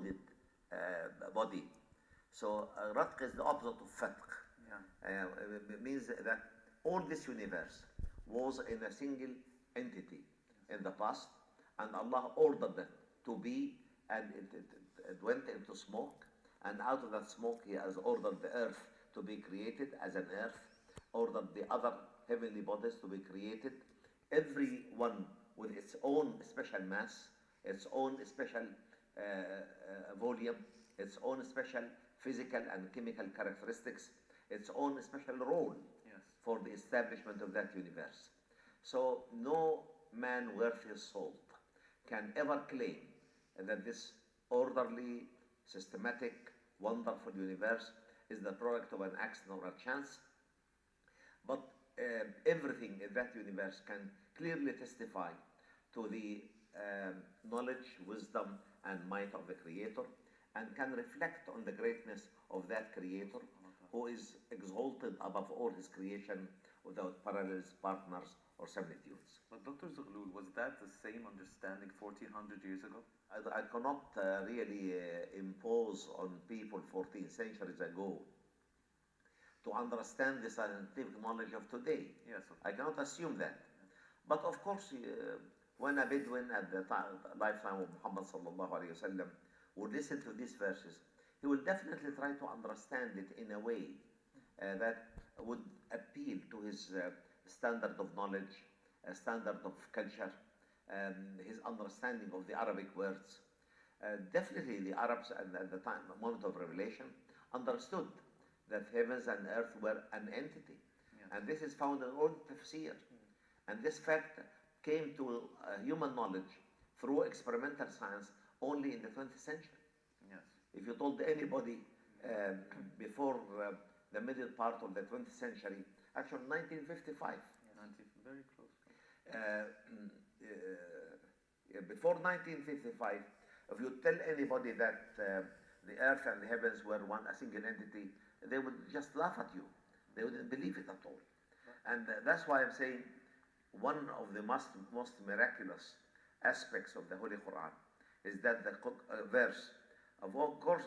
clothed body. So ratq is the opposite of fatq. It means that all this universe was in a single entity in the past, and Allah ordered it to be, and it went into smoke, and out of that smoke He has ordered the earth to be created as an earth, ordered the other heavenly bodies to be created, every one with its own special mass, its own special volume, its own special physical and chemical characteristics, its own special role for the establishment of that universe. So no man worth his salt can ever claim that this orderly, systematic, wonderful universe is the product of an accident or a chance. But everything in that universe can clearly testify to the knowledge, wisdom, and might of the Creator, and can reflect on the greatness of that Creator, who is exalted above all His creation without parallels, partners, or similitudes. But Dr. Zaghlul, was that the same understanding 1400 years ago? I cannot really impose on people 14 centuries ago to understand the scientific knowledge of today. Yes, I cannot assume that. But of course, when a Bedouin at the lifetime of Muhammad sallallahu alayhi wa sallam would listen to these verses, he will definitely try to understand it in a way that would appeal to his standard of knowledge, standard of culture, his understanding of the Arabic words. Definitely the Arabs at the time, moment of revelation, understood that heavens and earth were an entity. And this is found in all tafsir. And this fact came to human knowledge through experimental science only in the 20th century. Yes. If you told anybody before the middle part of the 20th century, actually 1955. Very close. Before 1955, if you tell anybody that the earth and the heavens were a single entity, they would just laugh at you. They wouldn't believe it at all. And that's why I'm saying one of the most miraculous aspects of the Holy Quran is that the verse, of course,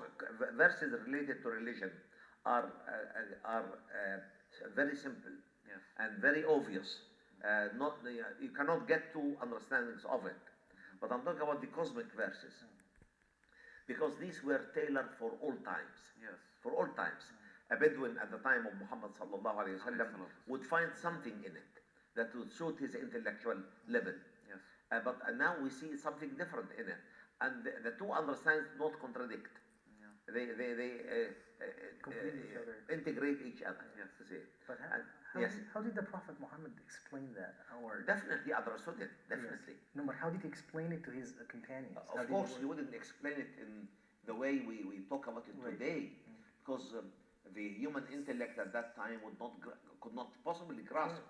verses related to religion are very simple and very obvious. You cannot get two understandings of it. But I'm talking about the cosmic verses, because these were tailored for all times. Yes. For all times. A Bedouin at the time of Muhammad sallallahu alayhi wa sallam would find something in it that would suit his intellectual level. Yes. But now we see something different in it, and the two understandings do not contradict. Yeah. They complete each other. Integrate each other. Yes. See. But yes. how did the Prophet Muhammad explain that? Or Definitely understood it. Definitely. Yes. No, but how did he explain it to his companions? Of course, he wouldn't explain it in the way we talk about it today, because the human intellect at that time could not possibly grasp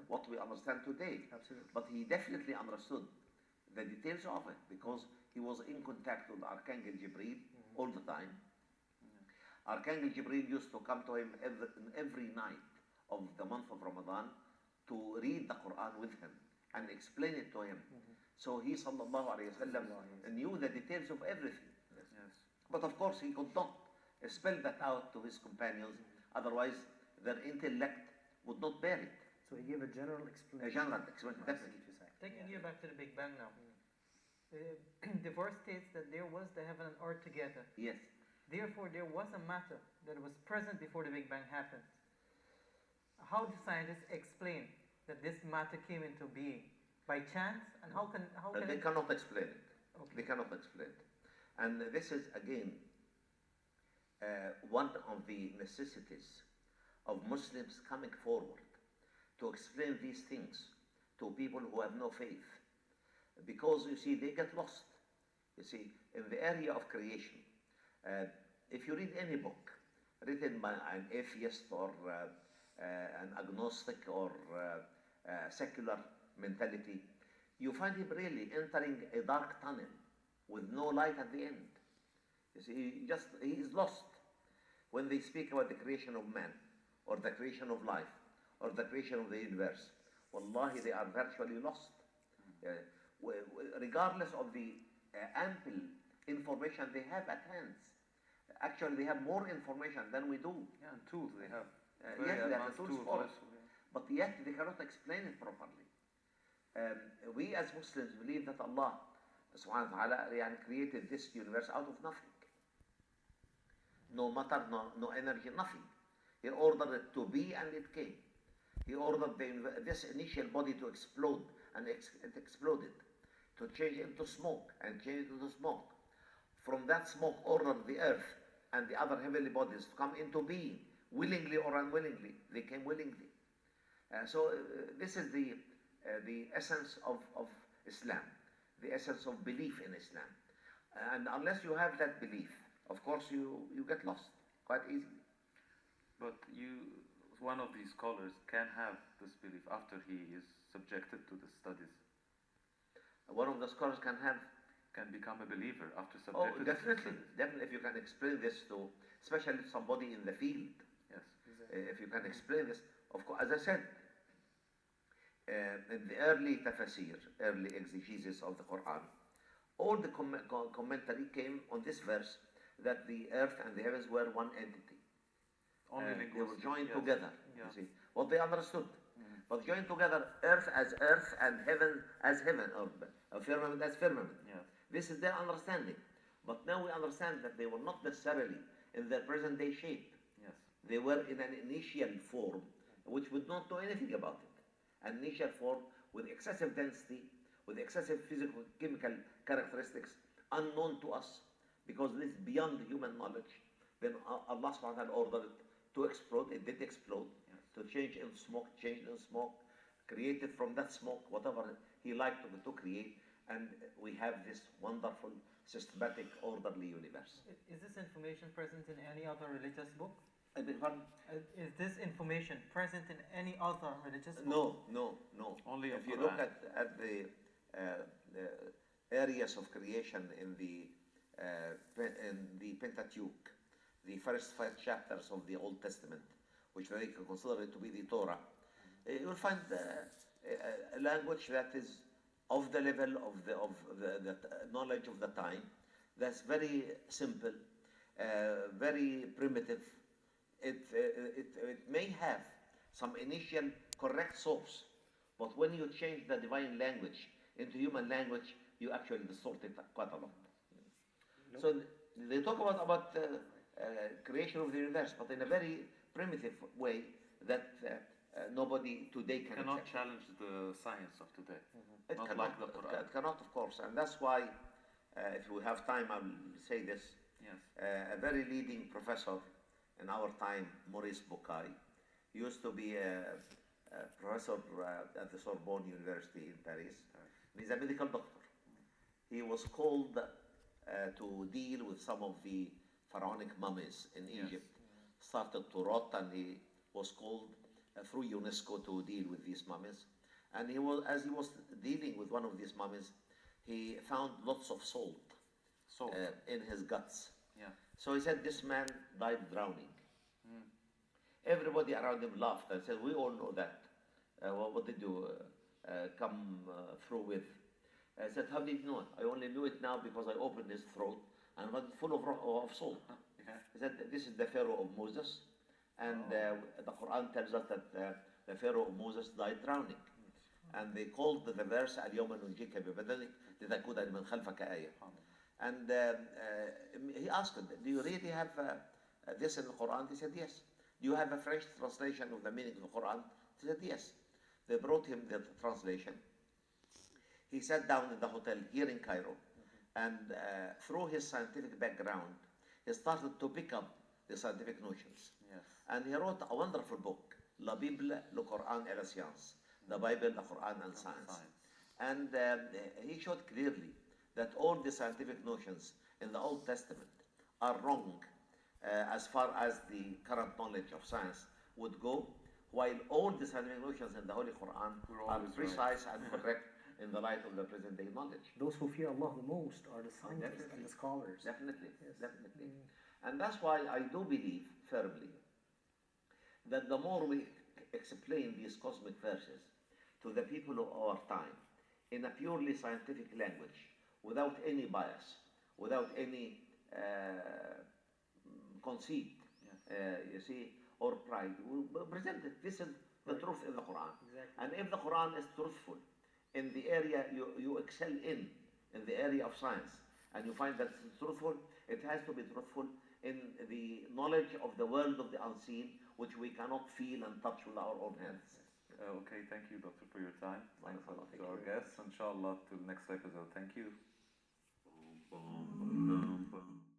what we understand today. Absolutely. But he definitely understood the details of it, because he was in contact with Archangel Jibreel all the time. Archangel Jibreel used to come to him every night of the month of Ramadan to read the Quran with him and explain it to him. So he sallallahu alayhi wa sallam knew the details of everything. Yes. But of course he could not spell that out to his companions, otherwise their intellect would not bear it. So he gave a general explanation. A general explanation, I see definitely. what you're saying. Taking you back to the Big Bang now. The verse states that there was the heaven and earth together. Yes. Therefore, there was a matter that was present before the Big Bang happened. How do scientists explain that this matter came into being? By chance? And how can They cannot explain it. Okay. They cannot explain it. And this is again one of the necessities of Muslims coming forward to explain these things to people who have no faith. Because you see, they get lost. You see, in the area of creation, if you read any book written by an atheist or an agnostic or secular mentality, you find him really entering a dark tunnel with no light at the end. You see, he is lost. When they speak about the creation of man, or the creation of life, or the creation of the universe, wallahi, they are virtually lost. Regardless of the ample information they have at hand. Actually, they have more information than we do. Yeah, and tools they have. Yes, Very they have the advanced tools tools for it. also. Yeah. But yet they cannot explain it properly. We as Muslims believe that Allah subhanahu wa ta'ala created this universe out of nothing. No matter, no energy, nothing. He ordered it to be and it came. He ordered this initial body to explode and it exploded. To change into smoke and change into smoke. From that smoke ordered the earth and the other heavenly bodies to come into being, willingly or unwillingly. They came willingly. So this is the essence of Islam, the essence of belief in Islam. And unless you have that belief, of course you get lost quite easily. But one of these scholars can have this belief after he is subjected to the studies. One of the scholars can become a believer after oh, subjected to the definitely, studies. definitely. If you can explain this to, especially somebody in the field, Yes. if you can explain this, of course, as I said, in the early tafsir, early exegesis of the Quran, all the commentary came on this verse that the earth and the heavens were one entity. Only They were linguistic, joined yes. together. Yeah. You see what they understood, but joined together, earth as earth and heaven as heaven, or firmament as firmament. Yes. This is their understanding. But now we understand that they were not necessarily in their present day shape. Yes. They were in an initial form, which would not know anything about it. An initial form with excessive density, with excessive physical, chemical characteristics, unknown to us, because this is beyond human knowledge. Then Allah subhanahu wa ta'ala ordered it to explode. It did explode. Yes. To change in smoke, changed in smoke, created from that smoke whatever He liked to create. And we have this wonderful, systematic, orderly universe. Is this information present in any other religious book? I beg pardon? Is this information present in any other religious book? No. Only If in you Quran. look at the areas of creation in the Pentateuch, the first 5 chapters of the Old Testament, which they consider it to be the Torah, you will find a language that is of the level of the knowledge of the time. That's very simple, very primitive. It may have some initial correct source, but when you change the divine language into human language, you actually distort it quite a lot. So they talk about creation of the universe, but in a very primitive way that nobody today can Cannot accept. challenge the science of today. It Not cannot, like the Quran. it cannot, of course, and that's why, if we have time, I'll say this. Yes. A very leading professor in our time, Maurice Bucaille, used to be a professor at the Sorbonne University in Paris. He's a medical doctor. He was called to deal with some of the pharaonic mummies in Yes. Egypt. Started to rot, and he was called through UNESCO to deal with these mummies. And as he was dealing with one of these mummies, he found lots of salt So, in his guts. yeah. So he said, this man died drowning. Everybody around him laughed and said, we all know that. What did you come through with? I said, how did you know it? I only knew it now because I opened his throat and it was full of salt. Yeah. He said, this is the Pharaoh of Moses. And the Quran tells us that the Pharaoh of Moses died drowning. And they called the verse, اليوم ننجيك ببدنك لتكون لمن خلفك آية. And he asked him, do you really have this in the Quran? He said, yes. Do you have a French translation of the meaning of the Quran? He said, yes. They brought him the translation. He sat down in the hotel here in Cairo, and through his scientific background, he started to pick up the scientific notions. Yes. And he wrote a wonderful book, La Bible, le Coran et la science. The Bible, the Quran, and science. And he showed clearly that all the scientific notions in the Old Testament are wrong as far as the current knowledge of science would go, while all the scientific notions in the Holy Quran are always precise and correct in the light of the present day knowledge. Those who fear Allah the most are the scientists definitely. and the scholars. Definitely, Yes. definitely. And that's why I do believe firmly that the more we explain these cosmic verses to the people of our time in a purely scientific language, without any bias, without any conceit, you see, or pride. We present it. This is the truth in the Quran. Exactly. And if the Quran is truthful in the area you excel in the area of science, and you find that it's truthful, it has to be truthful in the knowledge of the world of the unseen, which we cannot feel and touch with our own hands. Okay, thank you, Doctor, for your time. Thanks Barakallah. to our guests. Inshallah, till next episode. Thank you.